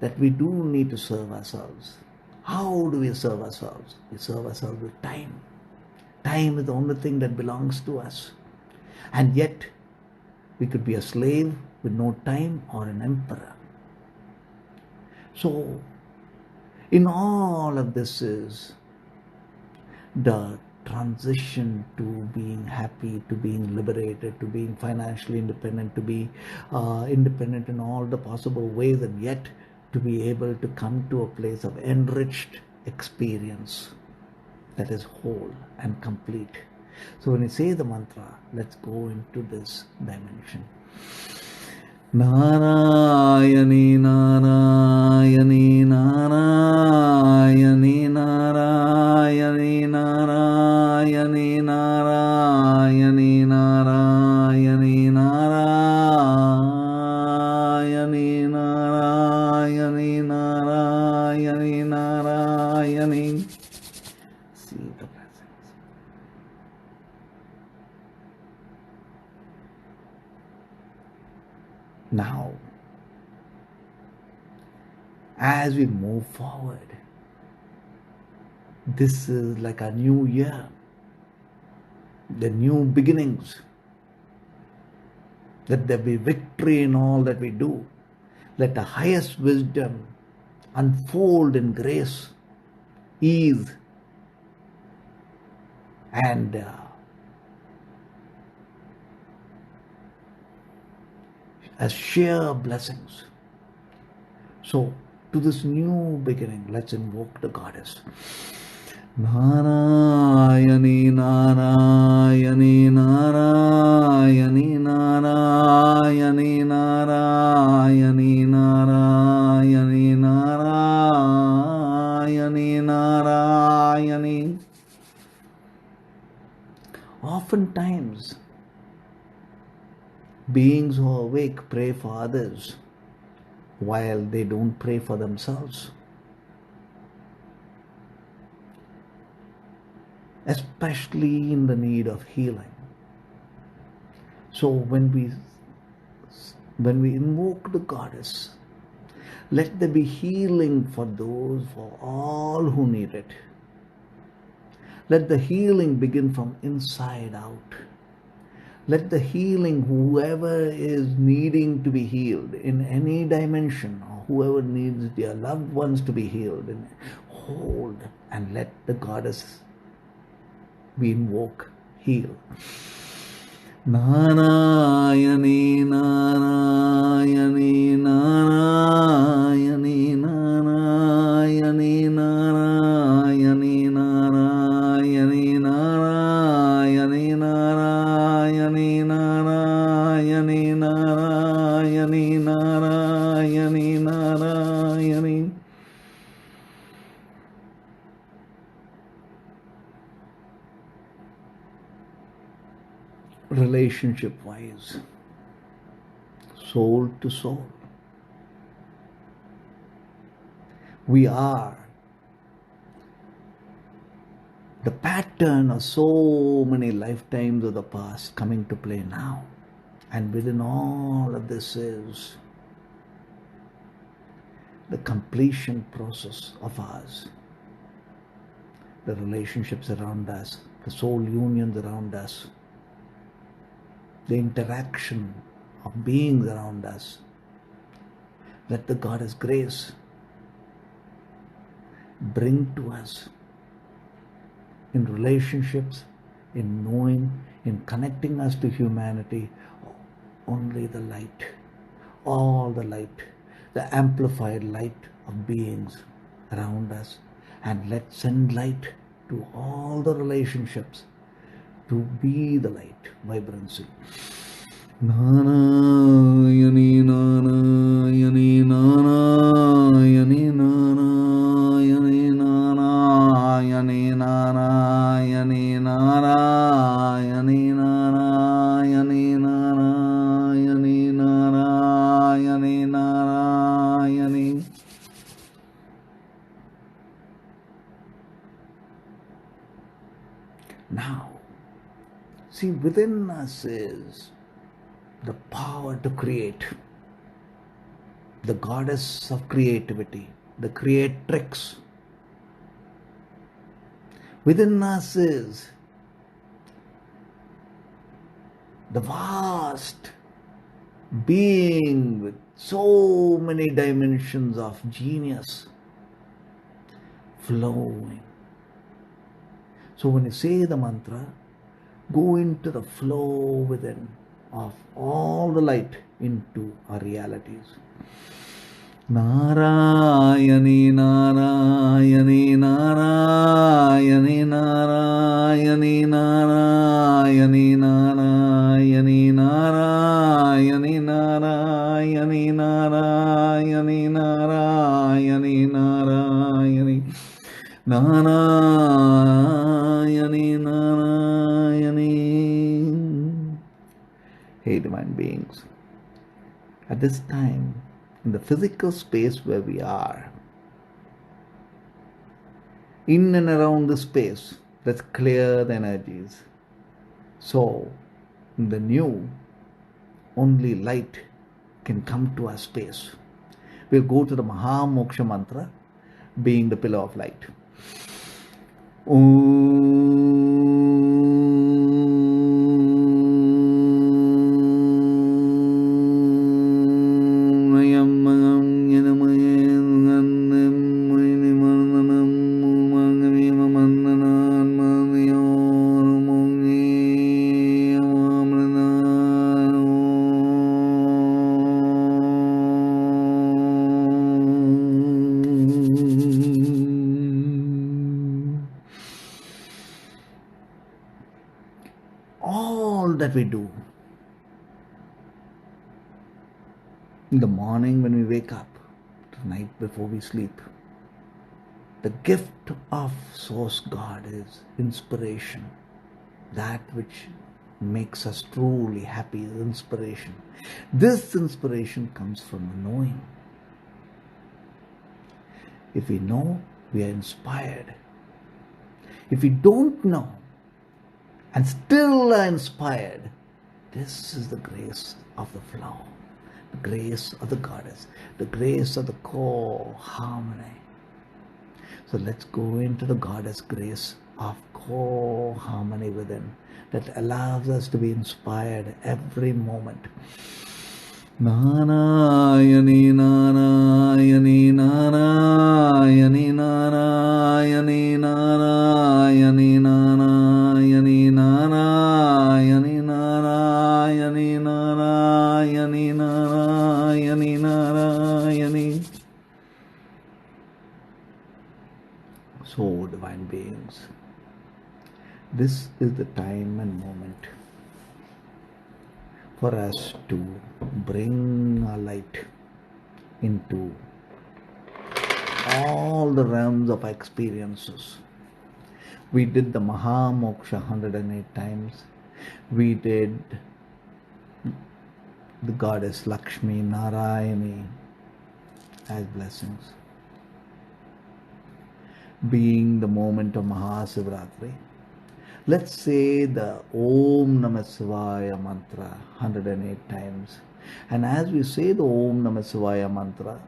that we do need to serve ourselves. How do we serve ourselves? We serve ourselves with time. Time is the only thing that belongs to us. And yet, we could be a slave with no time or an emperor. So, in all of this is the transition to being happy, to being liberated, to being financially independent, to be independent in all the possible ways, and yet to be able to come to a place of enriched experience that is whole and complete. So when you say the mantra, let's go into this dimension. Narayani, Narayani, Narayani, Narayani, Narayani, Narayani, Narayani, Narayani, Narayani, Narayani, Narayani. See the blessings. Now, as we move forward, this is like a new year, the new beginnings. Let there be victory in all that we do. Let the highest wisdom unfold in grace, ease, and as sheer blessings. So, to this new beginning, let's invoke the Goddess. Narayani, Narayani, Narayani, Narayani, Narayani, Narayani, Narayani, Narayani. Oftentimes, beings who are awake pray for others while they don't pray for themselves. Especially in the need of healing. So when we invoke the Goddess, let there be healing for all who need it. Let the healing begin from inside out. Let the healing, whoever is needing to be healed in any dimension, or whoever needs their loved ones to be healed, hold and let the Goddess we invoke, heal. Narayani, Narayani, Narayani, Narayani, Narayani, Narayani, Narayani, Narayani, Narayani, Narayani, Narayani, Narayani. Relationship-wise, soul to soul, we are the pattern of so many lifetimes of the past coming to play now. And within all of this is the completion process of ours. The relationships around us, the soul unions around us, the interaction of beings around us. Let the Goddess grace bring to us in relationships, in knowing, in connecting us to humanity, only the light, all the light, the amplified light of beings around us. And let's send light to all the relationships to be the light vibrancy. Narayani, Narayani, Narayani, Narayani, Narayani, Narayani, Narayani, Narayani, Narayani, Narayani, Narayani. Now, see, within us is the power to create. the goddess of creativity, the creatrix. Within us is the vast being with so many dimensions of genius flowing. So when you say the mantra, go into the flow within of all the light into our realities. Narayani Narayani Narayani Narayani Narayani Narayani Narayani Narayani Narayani Narayani Narayani Narayani Narayani. Hey divine beings, at this time, in the physical space where we are, in and around the space, let's clear the energies. So, in the new, only light can come to our space. We'll go to the Maha Moksha mantra, being the pillar of light. All that we do in the morning when we wake up, the night before we sleep, the gift of Source God is inspiration. That which makes us truly happy is inspiration. This inspiration comes from knowing. If we know, we are inspired. If we don't know and still are inspired, this is the grace of the flow, the grace of the goddess, the grace of the core harmony. So let's go into the goddess grace of core harmony within that allows us to be inspired every moment. Narayani Narayani Narayani Narayani Narayani Narayani Narayani Narayani Narayani Narayani Narayani. So, divine beings, this is the time and moment for us to bring our light into all the realms of experiences. We did the Maha Moksha 108 times. We did the goddess Lakshmi Narayani as blessings. Being the moment of Mahasivrati, let's say the Om Namah Shivaya mantra 108 times. And as we say the Om Namah Shivaya mantra,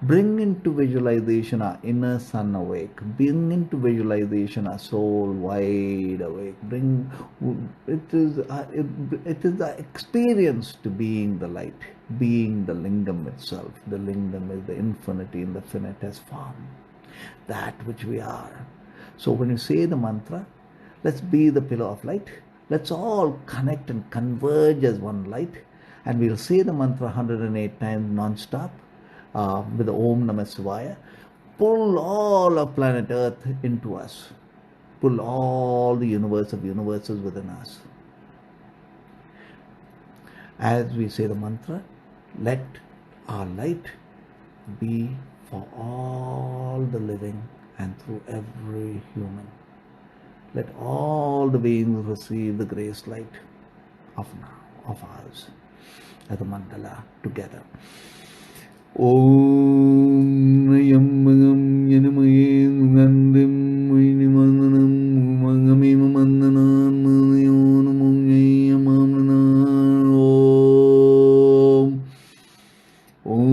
bring into visualization our inner sun awake. Bring into visualization our soul wide awake. It is the experience to being the light, being the lingam itself. The lingam is the infinity in the finitest form, that which we are. So when you say the mantra, let's be the pillar of light. Let's all connect and converge as one light. And we'll say the mantra 108 times non-stop with the Om Namah Shivaya. Pull all of planet Earth into us. Pull all the universe of universes within us. As we say the mantra, let our light be for all the living and through every human. Let all the beings receive the grace light of now, of ours, as a mandala together. Om Nayam Yanamaye Nandim Manimananam Mangami Mandanan Manayon Mungayam Om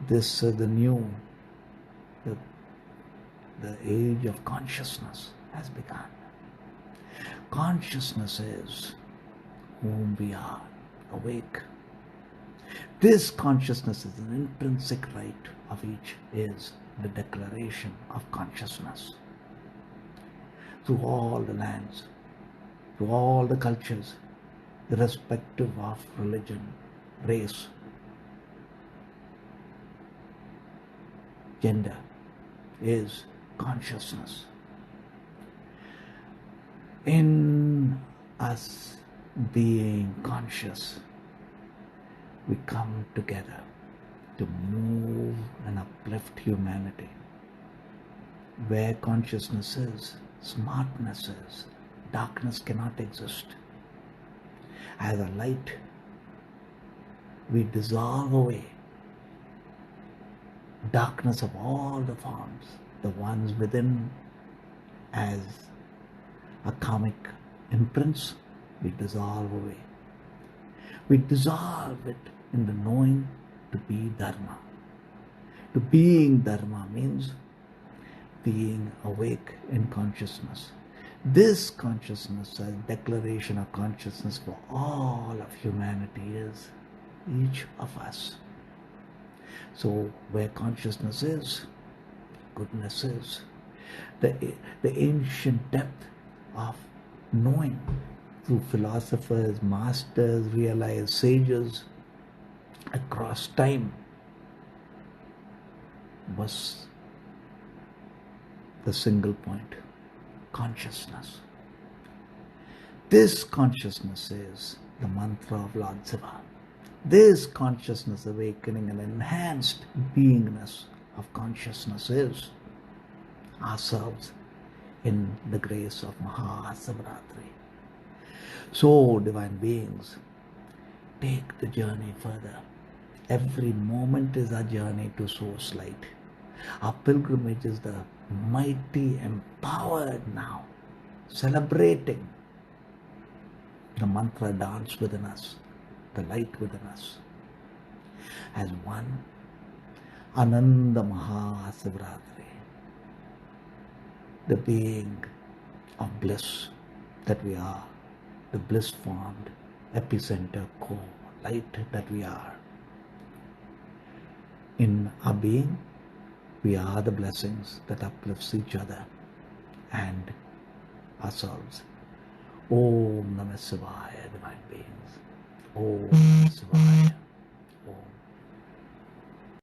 This is the, the age of consciousness has begun. Consciousness is whom we are, awake. This consciousness is an intrinsic right of each, is the declaration of consciousness. Through all the lands, through all the cultures, irrespective of religion, race, gender, is consciousness. In us being conscious, we come together to move and uplift humanity. Where consciousness is, smartness is, darkness cannot exist. As a light, we dissolve away darkness of all the forms, the ones within as a karmic imprints, we dissolve away. We dissolve it in the knowing to be Dharma. To being Dharma means being awake in consciousness. This consciousness as declaration of consciousness for all of humanity is each of us. So where consciousness is, goodness is. The ancient depth of knowing through philosophers, masters, realized sages across time was the single point, consciousness. This consciousness is the mantra of Lord Shiva. This consciousness awakening and enhanced beingness of consciousness is ourselves in the grace of Mahasivrati. So, divine beings, take the journey further. Every moment is a journey to source light. Our pilgrimage is the mighty empowered now, celebrating the mantra dance within us, the light within us. As one, Ananda Mahasivrati, the being of bliss that we are, the bliss formed epicenter core, light that we are. In our being, we are the blessings that uplifts each other and ourselves. Om Namah Shivaya, divine beings. Om Namah Shivaya.